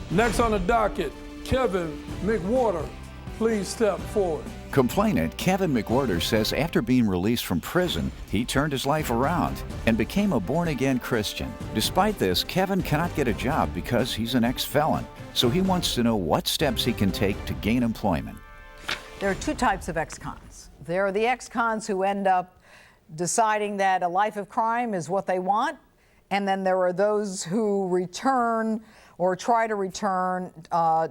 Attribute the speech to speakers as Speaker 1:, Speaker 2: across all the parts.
Speaker 1: Next on the docket, Kevin McWhorter. Please step forward.
Speaker 2: Complainant Kevin McWhorter says after being released from prison, he turned his life around and became a born-again Christian. Despite this, Kevin cannot get a job because he's an ex-felon. So he wants to know what steps he can take to gain employment.
Speaker 3: There are two types of ex-cons. There are the ex-cons who end up deciding that a life of crime is what they want, and then there are those who return or try to return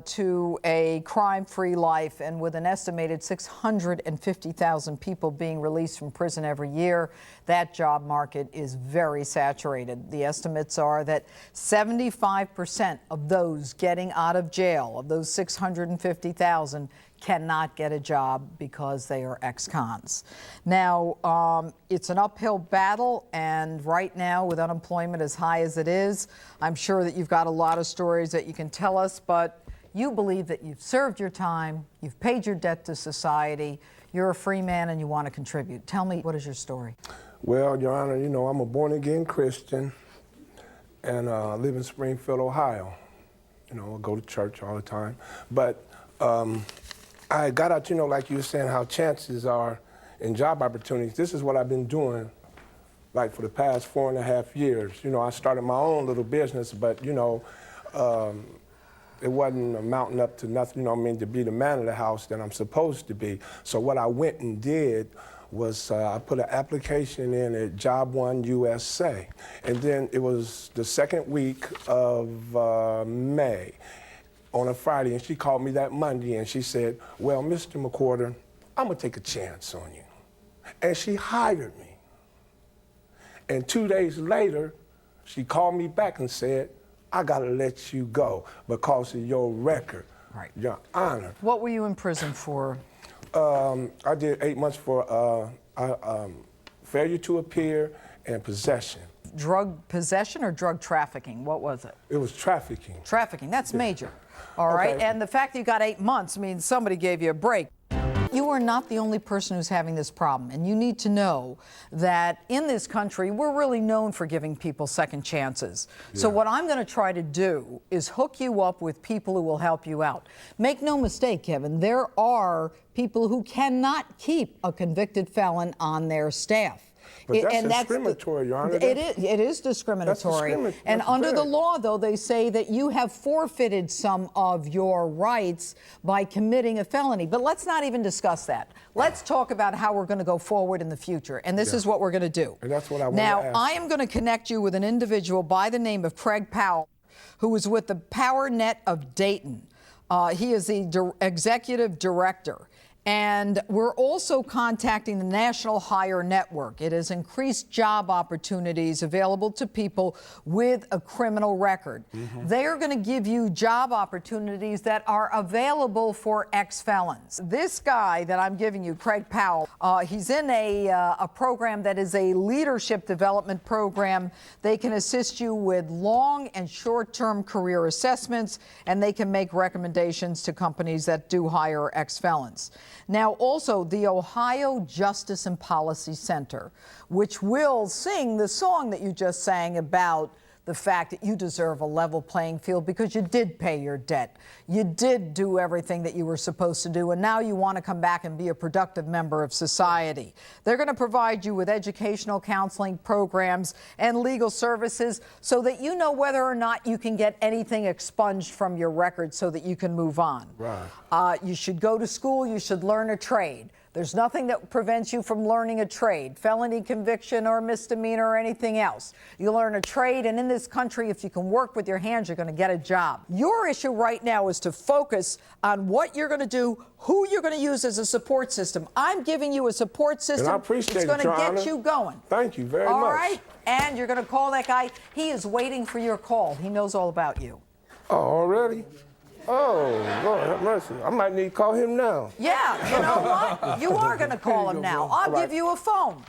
Speaker 3: to a crime-free life. And with an estimated 650,000 people being released from prison every year, that job market is very saturated. The estimates are that 75% of those getting out of jail, of those 650,000, cannot get a job because they are ex-cons. Now, it's an uphill battle, and right now, with unemployment as high as it is, I'm sure that you've got a lot of stories that you can tell us, but you believe that you've served your time, you've paid your debt to society, you're a free man, and you want to contribute. Tell me, what is your story?
Speaker 4: Well, Your Honor, you know, I'm a born-again Christian, and live in Springfield, Ohio. You know, I go to church all the time, but I got out, you know, like you were saying, how chances are in job opportunities. This is what I've been doing, like, for the past 4.5 years. You know, I started my own little business, but, you know, it wasn't amounting up to nothing, you know what I mean, to be the man of the house that I'm supposed to be. So what I went and did was I put an application in at Job One USA. And then it was the second week of May, on a Friday, and she called me that Monday and she said, well, Mr. McWhorter, I'm gonna take a chance on you. And she hired me. And 2 days later, she called me back and said, I gotta let you go because of your record,
Speaker 3: right,
Speaker 4: your honor.
Speaker 3: What were you in prison for?
Speaker 4: I did 8 months for failure to appear and possession.
Speaker 3: Drug possession or drug trafficking? What was it?
Speaker 4: It was trafficking.
Speaker 3: Trafficking, that's major. All right,
Speaker 4: Okay.
Speaker 3: and the fact that you got 8 months means somebody gave you a break. You are not the only person who's having this problem, and you need to know that in this country, we're really known for giving people second chances. Yeah. So what I'm going to try to do is hook you up with people who will help you out. Make no mistake, Kevin, there are people who cannot keep a convicted felon on their staff.
Speaker 4: But that's discriminatory, Your Honor.
Speaker 3: It is discriminatory. And under the law, though, they say that you have forfeited some of your rights by committing a felony. But let's not even discuss that. Let's talk about how we're going to go forward in the future. And this is what we're going to do. And that's what I want to ask. Now, I am going to connect you with an individual by the name of Craig Powell, who is with the PowerNet of Dayton. He is the executive director. And we're also contacting the National Hire Network. It has increased job opportunities available to people with a criminal record. They are going to give you job opportunities that are available for ex-felons. This guy that I'm giving you, Craig Powell, he's in a program that is a leadership development program. They can assist you with long and short-term career assessments, and they can make recommendations to companies that do hire ex-felons. Now, also, the Ohio Justice and Policy Center, which will sing the song that you just sang about the fact that you deserve a level playing field because you did pay your debt. You did do everything that you were supposed to do, and now you want to come back and be a productive member of society. They're going to provide you with educational counseling programs and legal services so that you know whether or not you can get anything expunged from your record so that you can move on. Right. You should go to school. You should learn a trade. There's nothing that prevents you from learning a trade, felony conviction or misdemeanor or anything else. You learn a trade, and in this country, if you can work with your hands, you're going to get a job. Your issue right now is to focus on what you're going to do, who you're going to use as a support system. I'm giving you a support system.
Speaker 4: And I appreciate
Speaker 3: it's going to get you going.
Speaker 4: Thank you very much.
Speaker 3: All right? And you're going to call that guy. He is waiting for your call. He knows all about you.
Speaker 4: Oh, already? Oh, Lord have mercy. I might need to call him now.
Speaker 3: Yeah, you know what? You are going to call him now. I'll give you a phone.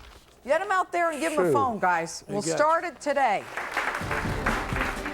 Speaker 3: Get him out there and give him a phone, guys. We'll start it today.